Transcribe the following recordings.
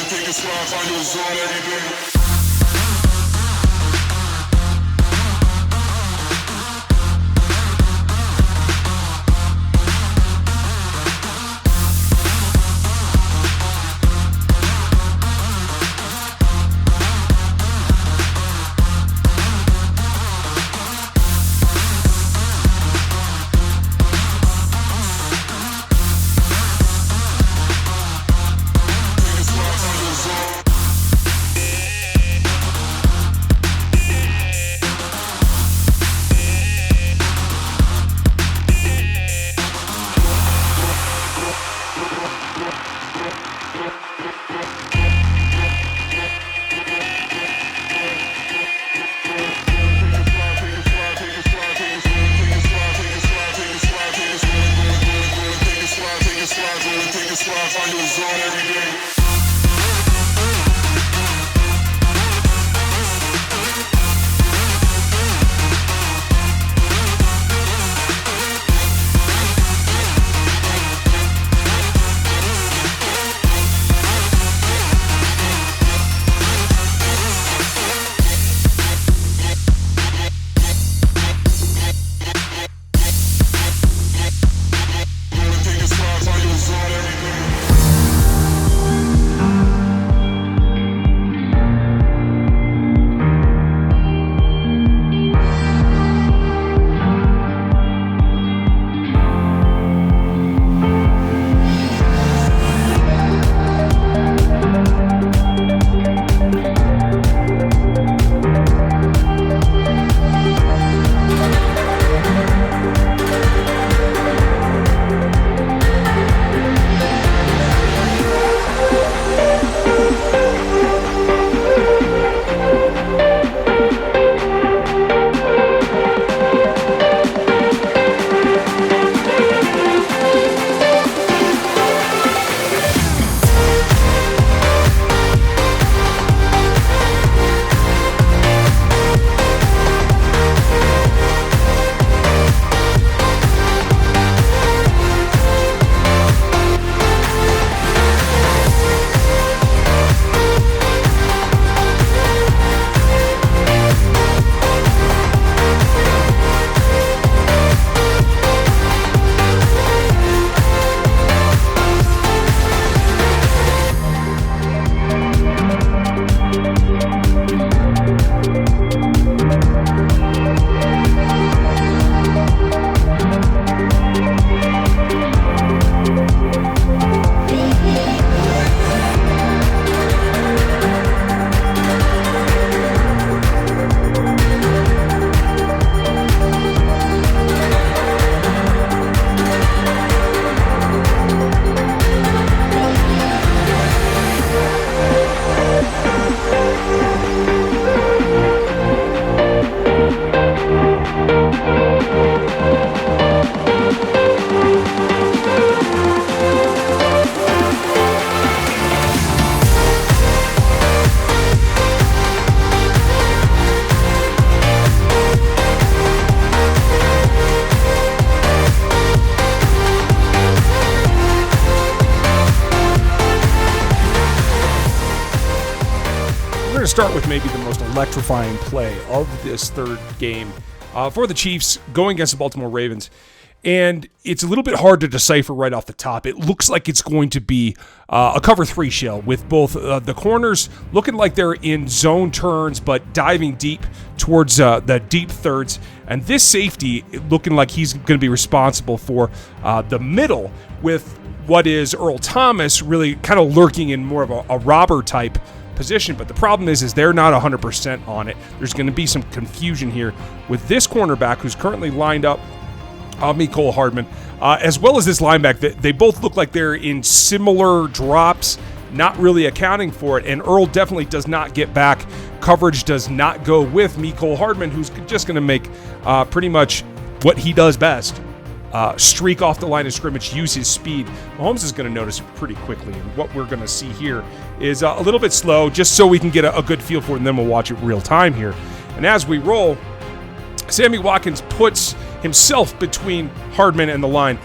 take a slide, find your zone every day. Find your zone every day. Start with maybe the most electrifying play of this third game for the Chiefs going against the Baltimore Ravens. And it's a little bit hard to decipher right off the top. It looks like it's going to be a cover 3 shell with both the corners looking like they're in zone turns but diving deep towards the deep thirds. And this safety looking like he's going to be responsible for the middle with what is Earl Thomas really kind of lurking in more of a robber type position. But the problem is they're not 100% on it. There's going to be some confusion here with this cornerback who's currently lined up, Mecole Hardman, as well as this linebacker. They both look like they're in similar drops, not really accounting for it. And Earl definitely does not get back. Coverage does not go with Mecole Hardman, who's just going to make pretty much what he does best. Streak off the line of scrimmage, use his speed. Mahomes is going to notice pretty quickly, and what we're going to see here is a little bit slow, just so we can get a good feel for it, and then we'll watch it real time here. And as we roll, Sammy Watkins puts himself between Hardman and the line.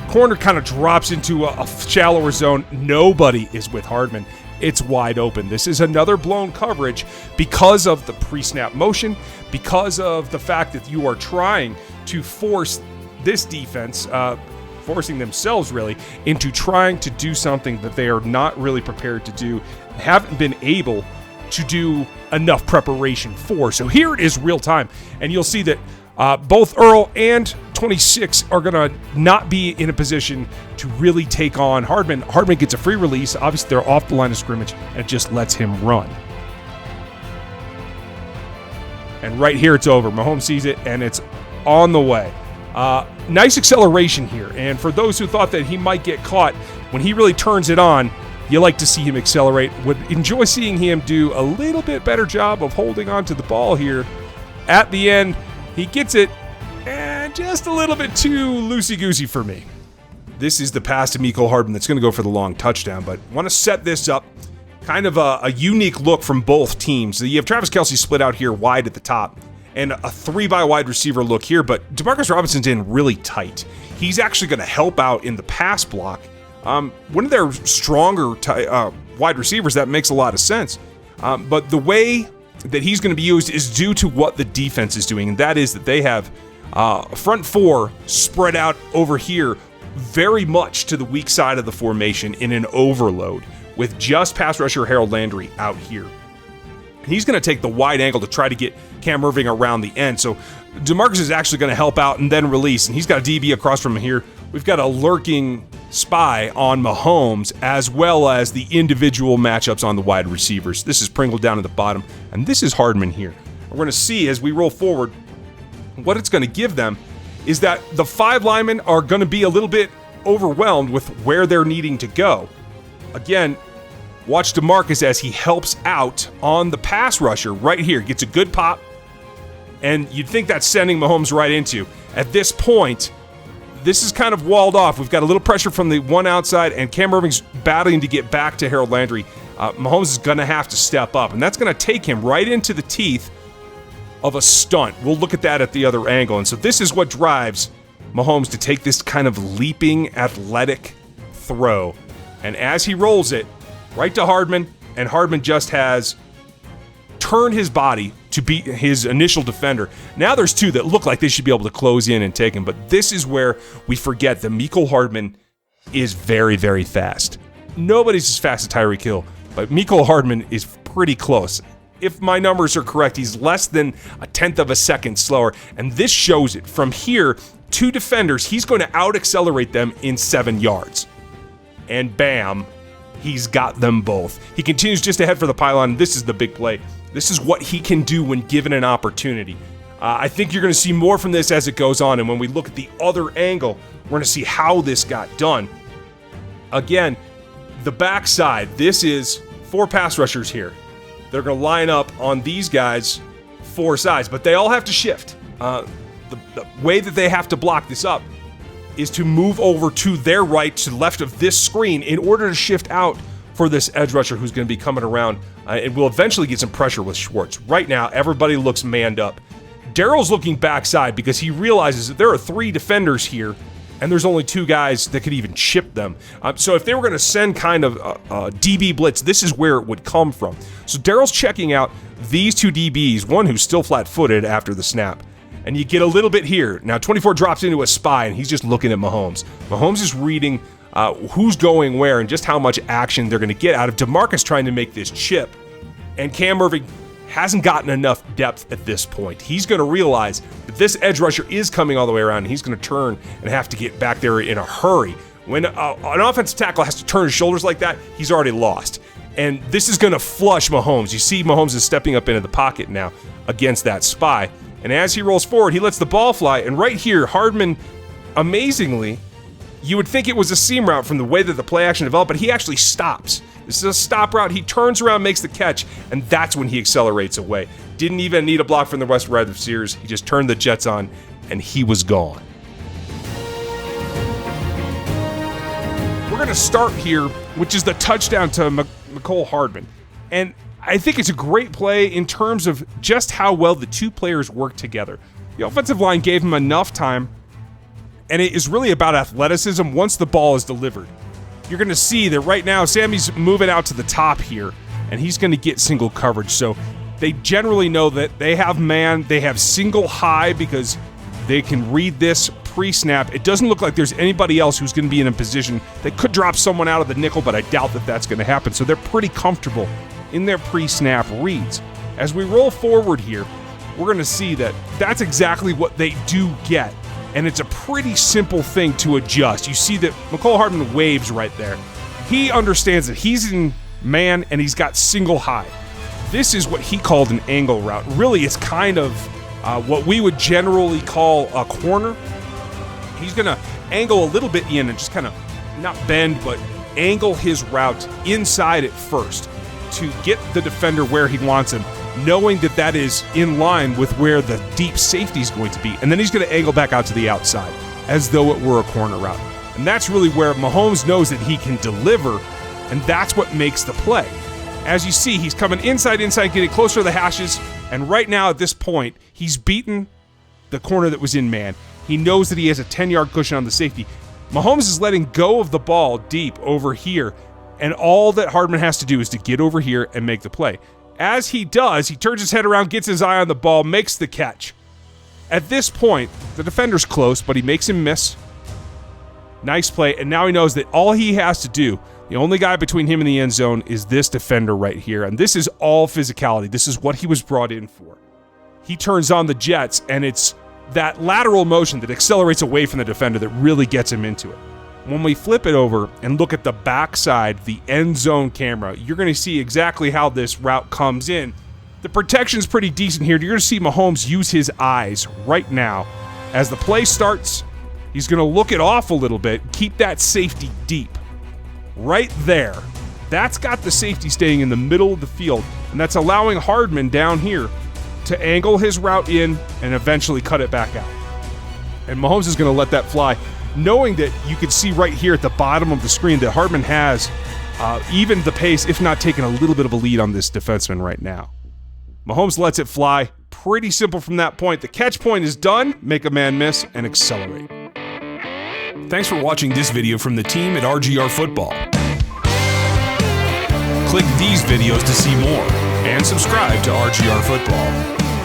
Corner kind of drops into a shallower zone. Nobody is with Hardman. It's wide open. This is another blown coverage because of the pre-snap motion, because of the fact that you are trying to force this defense, forcing themselves really, into trying to do something that they are not really prepared to do, haven't been able to do enough preparation for. So here it is real time, and you'll see that both Earl and 26 are going to not be in a position to really take on Hardman. Hardman gets a free release. Obviously, they're off the line of scrimmage, and it just lets him run. And right here, it's over. Mahomes sees it, and it's on the way. Nice acceleration here. And for those who thought that he might get caught, when he really turns it on, you like to see him accelerate. Would enjoy seeing him do a little bit better job of holding on to the ball here. At the end, he gets it, and just a little bit too loosey-goosey for me. This is the pass to Mecole Hardman that's going to go for the long touchdown, but want to set this up. Kind of a unique look from both teams. You have Travis Kelce split out here wide at the top, and a 3-by-wide receiver look here, but Demarcus Robinson's in really tight. He's actually going to help out in the pass block. One of their stronger wide receivers, that makes a lot of sense. But the way that he's going to be used is due to what the defense is doing, and that is that they have front four spread out over here very much to the weak side of the formation in an overload with just pass rusher Harold Landry out here. He's going to take the wide angle to try to get Cam Irving around the end. So DeMarcus is actually going to help out and then release, and he's got a DB across from him here. We've got a lurking spy on Mahomes, as well as the individual matchups on the wide receivers. This is Pringle down at the bottom, and this is Hardman here. We're going to see as we roll forward what it's going to give them is that the 5 linemen are going to be a little bit overwhelmed with where they're needing to go. Again, watch DeMarcus as he helps out on the pass rusher right here. Gets a good pop, and you'd think that's sending Mahomes right into. At this point, this is kind of walled off. We've got a little pressure from the one outside, and Cam Irving's battling to get back to Harold Landry. Mahomes is going to have to step up, and that's going to take him right into the teeth of a stunt. We'll look at that at the other angle. And so this is what drives Mahomes to take this kind of leaping, athletic throw. And as he rolls it right to Hardman, and Hardman just has turned his body to beat his initial defender. Now there's 2 that look like they should be able to close in and take him, but this is where we forget that Mecole Hardman is very, very fast. Nobody's as fast as Tyreek Hill, but Mecole Hardman is pretty close. If my numbers are correct, he's less than a tenth of a second slower, and this shows it. From here, 2 defenders, he's going to out-accelerate them in 7 yards. And bam, he's got them both. He continues just ahead for the pylon. This is the big play. This is what he can do when given an opportunity. I think you're going to see more from this as it goes on, and when we look at the other angle, we're going to see how this got done. Again, the backside, this is 4 pass rushers here. They're going to line up on these guys 4 sides, but they all have to shift. The way that they have to block this up is to move over to their right, to the left of this screen, in order to shift out for this edge rusher who's going to be coming around and will eventually get some pressure with Schwartz. Right now, everybody looks manned up. Daryl's looking backside because he realizes that there are 3 defenders here, and there's only 2 guys that could even chip them. So if they were going to send kind of a DB blitz, this is where it would come from. So Daryl's checking out these 2 DBs, one who's still flat-footed after the snap. And you get a little bit here. Now 24 drops into a spy, and he's just looking at Mahomes. Mahomes is reading who's going where and just how much action they're going to get out of DeMarcus trying to make this chip. And Cam Irving hasn't gotten enough depth at this point. He's going to realize that this edge rusher is coming all the way around, and he's going to turn and have to get back there in a hurry. When an offensive tackle has to turn his shoulders like that, he's already lost. And this is going to flush Mahomes. You see Mahomes is stepping up into the pocket now against that spy. And as he rolls forward, he lets the ball fly. And right here, Hardman, amazingly, you would think it was a seam route from the way that the play action developed, but he actually stops. This is a stop route. He turns around, makes the catch, and that's when he accelerates away. Didn't even need a block from the West Red Sears. He just turned the Jets on, and he was gone. We're going to start here, which is the touchdown to Mecole Hardman. And I think it's a great play in terms of just how well the 2 players work together. The offensive line gave him enough time and it is really about athleticism once the ball is delivered. You're going to see that right now Sammy's moving out to the top here, and he's going to get single coverage. So they generally know that they have man, they have single high because they can read this pre-snap. It doesn't look like there's anybody else who's going to be in a position that could drop someone out of the nickel, but I doubt that that's going to happen. So they're pretty comfortable in their pre-snap reads. As we roll forward here, we're going to see that that's exactly what they do get. And it's a pretty simple thing to adjust. You see that Mecole Hardman waves right there. He understands that he's in man and he's got single high. This is what he called an angle route. Really, it's kind of what we would generally call a corner. He's going to angle a little bit in and just kind of not bend, but angle his route inside at first to get the defender where he wants him, knowing that that is in line with where the deep safety is going to be. And then he's going to angle back out to the outside as though it were a corner route. And that's really where Mahomes knows that he can deliver, and that's what makes the play. As you see, he's coming inside, getting closer to the hashes, and right now at this point, he's beaten the corner that was in man. He knows that he has a 10-yard cushion on the safety. Mahomes is letting go of the ball deep over here, and all that Hardman has to do is to get over here and make the play. As he does, he turns his head around, gets his eye on the ball, makes the catch. At this point, the defender's close, but he makes him miss. Nice play, and now he knows that all he has to do, the only guy between him and the end zone, is this defender right here, and this is all physicality. This is what he was brought in for. He turns on the jets, and it's that lateral motion that accelerates away from the defender that really gets him into it. When we flip it over and look at the backside, the end zone camera, you're going to see exactly how this route comes in. The protection's pretty decent here. You're going to see Mahomes use his eyes right now. As the play starts, he's going to look it off a little bit, keep that safety deep. Right there. That's got the safety staying in the middle of the field, and that's allowing Hardman down here to angle his route in and eventually cut it back out. And Mahomes is going to let that fly, knowing that you can see right here at the bottom of the screen that Hardman has even the pace, if not taking a little bit of a lead on this defenseman right now. Mahomes lets it fly. Pretty simple from that point. The catch point is done. Make a man miss and accelerate. Thanks for watching this video from the team at RGR Football. Click these videos to see more and subscribe to RGR Football.